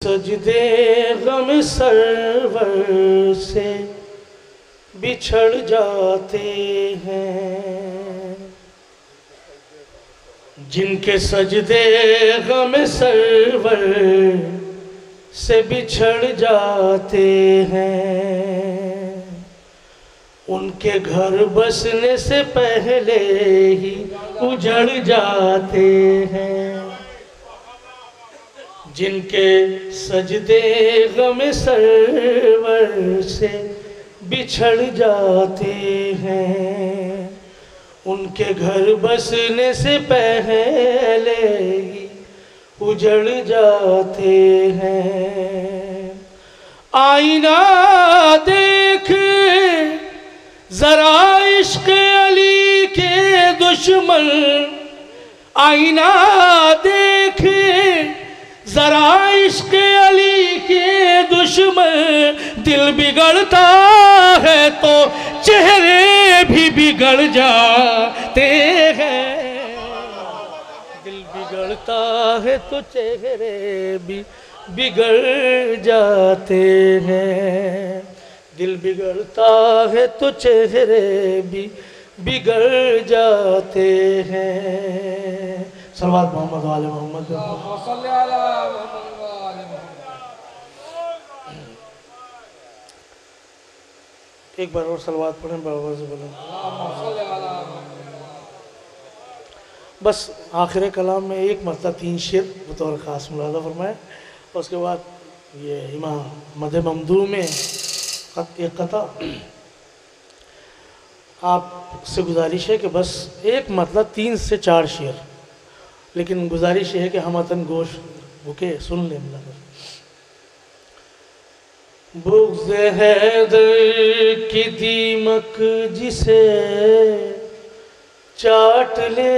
सजदे गम सरवर से बिछड़ जाते हैं, जिनके सजदे गम सरवर से बिछड़ जाते हैं, उनके घर बसने से पहले ही उजड़ जाते हैं। जिनके सजदे गम सरवर से बिछड़ जाते हैं, उनके घर बसने से पहले ही उजड़ जाते हैं। आईना देख जरा इश्क अली के दुश्मन, आईना देख जरा इश्क अली के दुश्मन, दिल बिगड़ता है तो चेहरे भी बिगड़ जाते हैं। दिल बिगड़ता है तो चेहरे भी बिगड़ जाते हैं। दिल बिगड़ता है तो चेहरे भी बिगड़ जाते हैं। सल्लल्लाहु मोहम्मद वाले मोहम्मद। एक बार और सलवात पढ़ें बाबा से बोलें। बस आखिर कलाम में एक मरतबा 3 शेर बतौर ख़ास मुलाज़ा फरमाए, और उसके बाद ये इमाम मद ममदू में एक कता। आपसे गुजारिश है कि बस एक मतलब 3 से 4 शेर, लेकिन गुजारिश है कि हम अतन गोश भूखे सुन लें। बुग़्ज़ हैदर की दीमक जिसे चाट ले,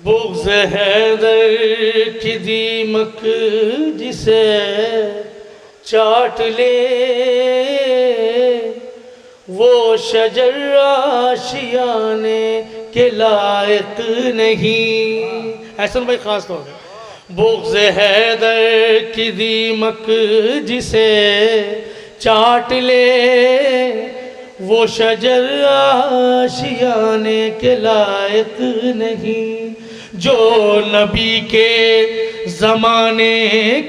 बुग़्ज़ हैदर की दीमक जिसे चाट ले, वो शजर आशियाने के लायक नहीं। ऐसन भाई खास तौर पर बुग़्ज़ हैदर की दीमक जिसे चाट ले, वो शजर आशियाने के लायक नहीं। जो नबी के ज़माने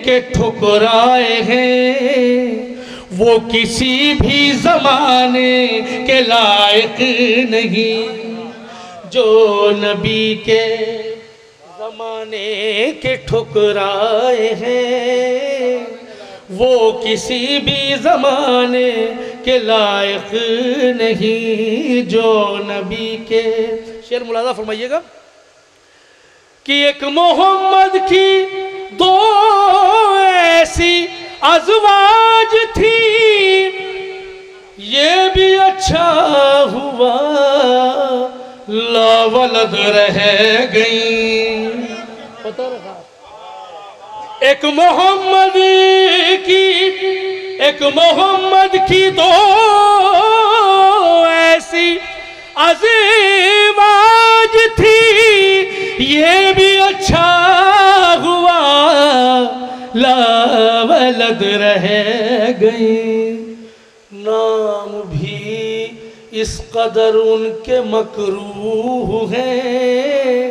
के ठुकराए हैं, वो किसी भी ज़माने के लायक नहीं। जो नबी के ज़माने के ठुकराए हैं, वो किसी भी ज़माने के लायक नहीं। जो नबी के शेर मुलाज़ा फरमाइएगा कि एक मोहम्मद की 2 ऐसी अज़वाज थी, ये भी अच्छा हुआ लावलद रह गई। पता रखा एक मोहम्मद की 2 ऐसी अज़वाज थी, ये भी अच्छा हुआ लावलद रह गई। नाम भी इस कदर उनके मकरूह हैं,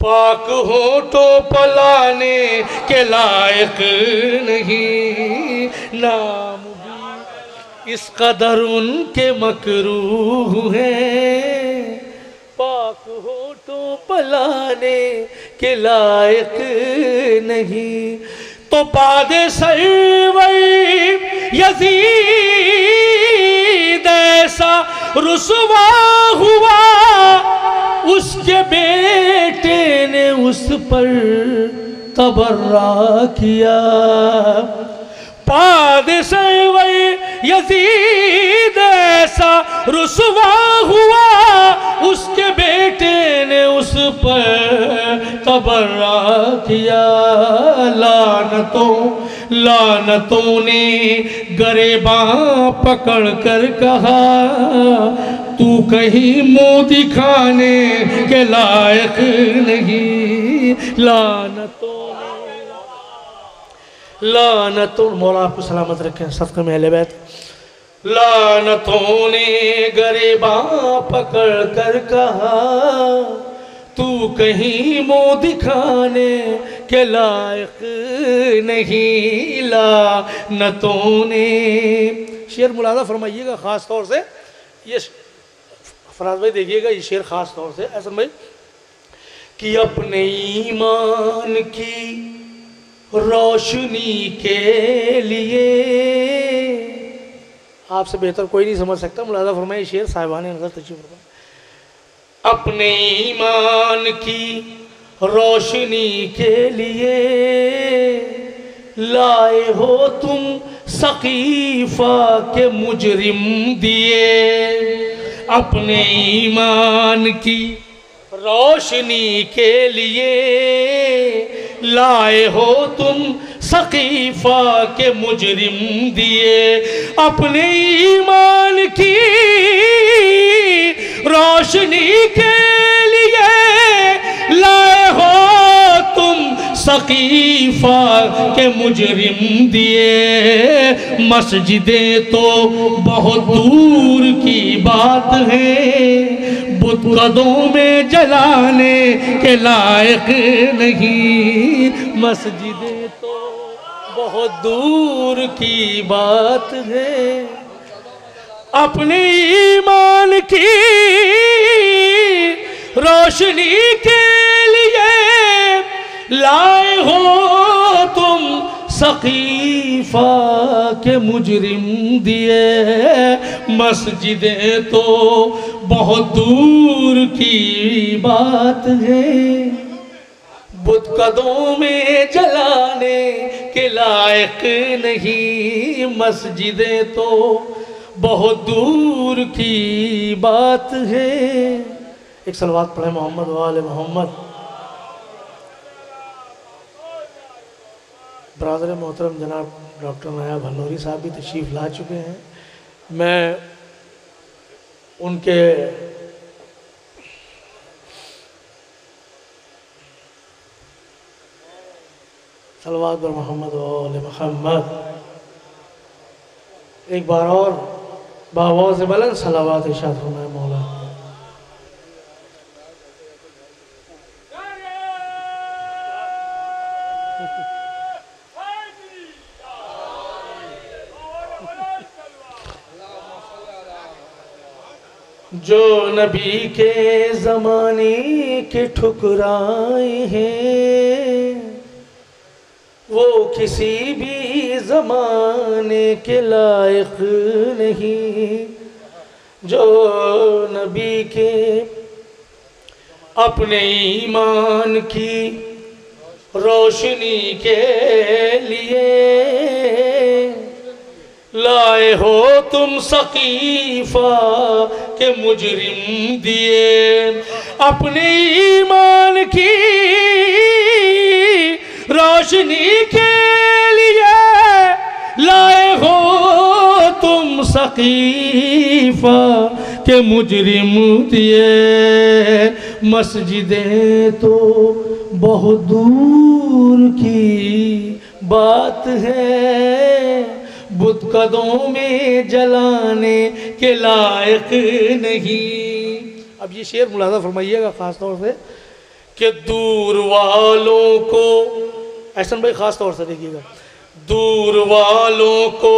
पाक होठों पलाने के लायक नहीं। नाम भी इस कदर उनके मकरूह हैं, पाक होठों पलाने के लायक नहीं। तो पादे सरवर यजीद ऐसा रुसवा हुआ, उसके बेटे ने उस पर तबर्रा किया। पादे सरवर यजीद ऐसा रुसवा हुआ, उसके बेटे ने उस पर तबर्रा किया। लानतों ने गरेबां पकड़ कर कहा, तू कहीं मुँह दिखाने के लायक नहीं। लानतों, मौला आपको सलामत रखें, सदक़े में अहले बैत। लानतों ने गरेबां पकड़ कर कहा, तू कहीं मुँह दिखाने के लायक नहीं। लानतों ने, शेर मुलाज़ा फरमाइएगा ख़ास तौर से, ये फराज भाई देखिएगा, ये शेर ख़ास तौर से ऐसा भाई कि अपने ईमान की रोशनी के लिए, आपसे बेहतर कोई नहीं समझ सकता, मुलाज़ा फरमाइए शेर साहिबाने नज़र तशरीफ़ फरमाइए। अपने ईमान की रोशनी के लिए लाए हो तुम सकीफ़ा के मुजरिम दिए। अपने ईमान की रोशनी के लिए लाए हो तुम सकीफ़ा के मुजरिम दिए। अपने ईमान की रोशनी के लिए लाए हो तुम सकीफ़ा के मुजरिम दिए। मस्जिदें तो बहुत दूर की बात है, बुतकदों में जलाने के लायक नहीं। मस्जिदें तो बहुत दूर की बात है, अपने ईमान की रोशनी के लिए लाए हो तुम सकीफ़ा के मुजरिम दिए। मस्जिदें तो बहुत दूर की बात है, बुतकदों में जलाने के लायक नहीं। मस्जिदें तो बहुत दूर की बात है। एक सलवात पढ़े मोहम्मद वाले मोहम्मद। ब्रादर मोहतरम जनाब डॉक्टर नायाब हनूरी साहब भी तशरीफ़ ला चुके हैं। मैं उनके सलवात पर मोहम्मद वाले मोहम्मद एक बार और बावाज़ बुलंद सलावत इरशाद फरमाए मौला। जो नबी के ज़माने के ठुकराए हैं, वो किसी भी ज़माने के लायक नहीं। जो नबी के अपने ईमान की रोशनी के लिए लाए हो तुम सकीफ़ा के मुजरिम दिए। अपने ईमान की रोशनी के लिए लाए हो तुम सकीफ़ा के मुजरिम दिए। मस्जिदें तो बहुत दूर की बात है, बुतकदों में जलाने के लायक नहीं। अब ये शेर मुलाज़ा फरमाइएगा ख़ास तौर से कि दूर वालों को, एहसन भाई ख़ास तौर से देखिएगा, दूर वालों को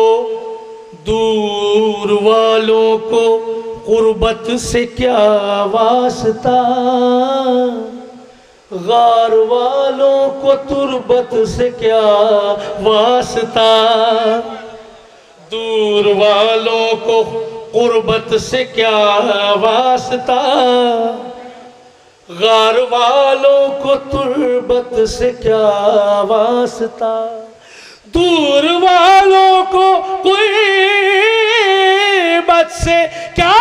ग़ुरबत से क्या वास्ता, गार वालों को तुरबत से क्या वास्ता। दूर वालों को ग़ुरबत से क्या वास्ता, गार वालों को तुरबत से क्या वास्ता। दूर वालों को ग़ुरबत से क्या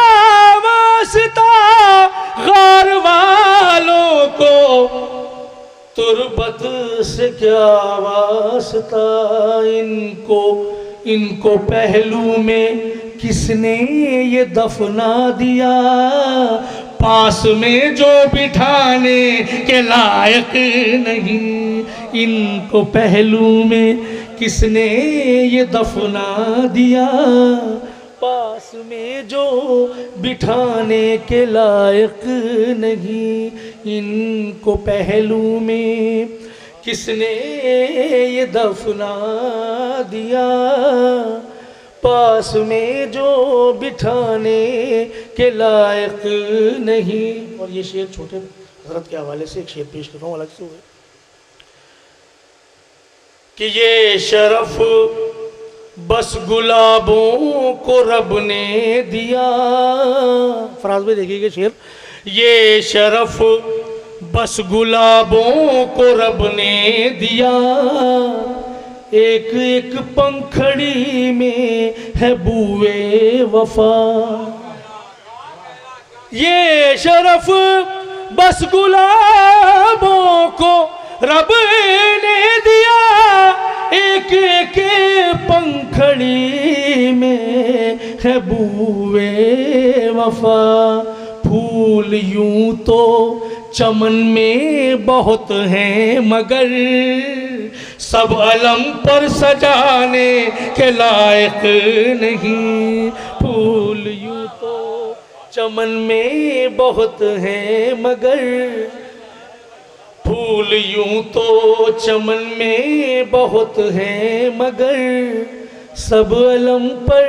वास्ता, गार वालों को तुरबत से क्या वास्ता। इनको पहलू में किसने ये दफना दिया, पास में जो बिठाने के लायक नहीं, इनको पहलू में किसने ये दफना दिया, पास में जो बिठाने के लायक नहीं, इनको पहलू में किसने ये दफना दिया, पास में जो बिठाने के लायक नहीं। और ये शेर छोटे हजरत के हवाले से एक शेर पेश कर रहा हूँ अलग से हुए कि ये शरफ बस गुलाबों को रब ने दिया। फराज में देखिएगा शेर, ये शरफ बस गुलाबों को रब ने दिया, एक एक पंखड़ी में है बूए वफा। ये शरफ बस गुलाबों को रब ने दिया, एक एक पंखड़ी में है बूए वफा। फूल यूं तो चमन में बहुत हैं मगर सब अलम पर सजाने के लायक नहीं। फूल यूं तो चमन में बहुत हैं मगर, फूल यूं तो चमन में बहुत हैं मगर सब अलम पर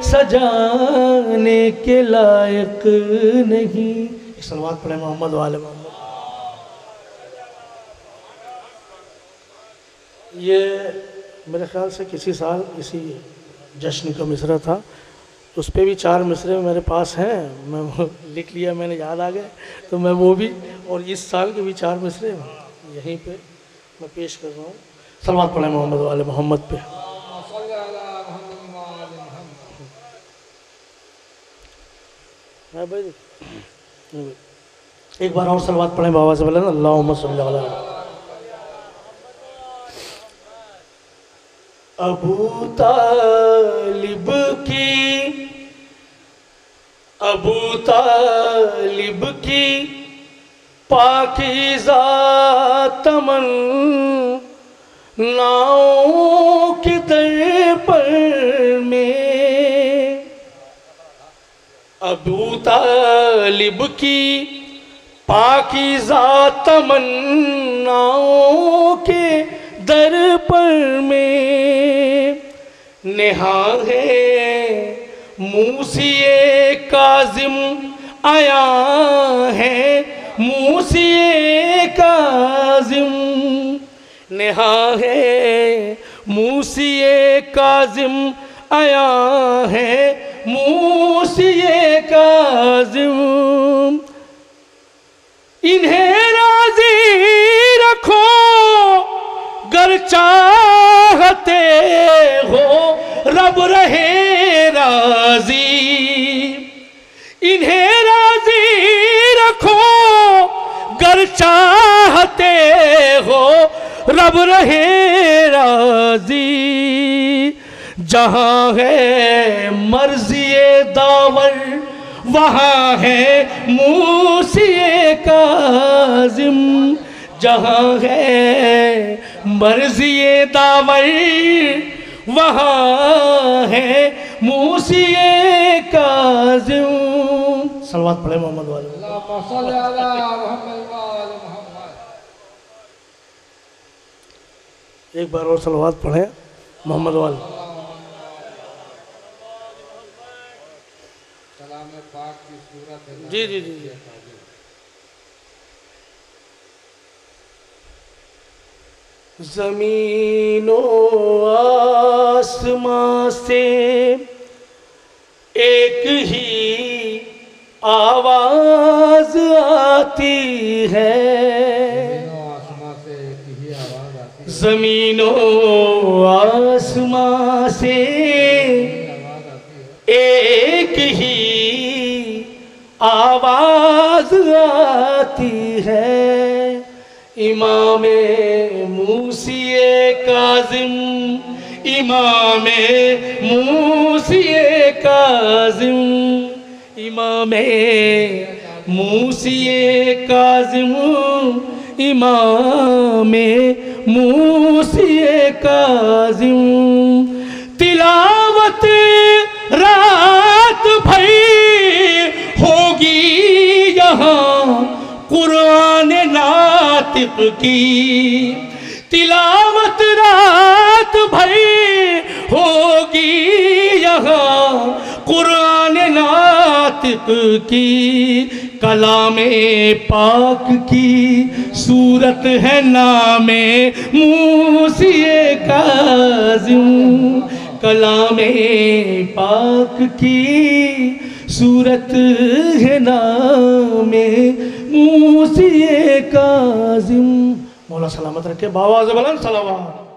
सजाने के लायक नहीं। सलवात पढ़े मोहम्मद वाले मोहम्मद। ये मेरे ख्याल से किसी साल इसी जश्न का मिसरा था, उस पर भी 4 मिसरे मेरे पास हैं, मैं वो लिख लिया, मैंने याद आ गए तो मैं वो भी, और इस साल के भी 4 मिसरे यहीं पे मैं पेश कर रहा हूँ। सलवात पढ़े मोहम्मद वाले मोहम्मद पे। भाई एक बार और सलवात पढ़े बाबा से बोले ना, अल्लाहुम्मा सल्ली अला। अबू तालिब की पाकीज़ा तमन्नाओं के दर पर में, अबू तालिब की पाकीज़ा तमन्नाओं के दर पर में नेहा है मूसिए काजिम आया है, मूसिए काजिम नेहा है मूसिए काजिम आया है, मूसिए काजिम। इन्हें राजी रखो गर चाहते हो रब रहे राजी, इन्हें राजी रखो गर चाहते हो रब रहे राजी। जहाँ है मर्ज़िए दावर वहाँ है मूसिए काजिम, जहाँ है मर्ज़िए दावर वहाँ है मूसिए काजिम। सलवात पढ़े मोहम्मद वाले। एक बार और सलवात पढ़े मोहम्मद वाले। जी जी जी जी। ज़मीनो आसमां से एक ही आवाज़ आती है, ज़मीनो आसमां से एक ही आवाज़ आती है। इमामे मूसिए काजिम, इमामे मूसिए काजिम, इमामे मूसिए काज़िम इमामे मूसिए काज़िम। तिलावत रात भर होगी यहाँ कुरान नातिक की, तिलावत रात भर होगी यहाँ कुरान नातिक की। कलामे पाक की सूरत है नामे मूसिए काज़िम। कलामे पाक की सूरत है नामे मूसिए काज़िम। मौला सलामत रखे। बाबा ज़बरन सलावत।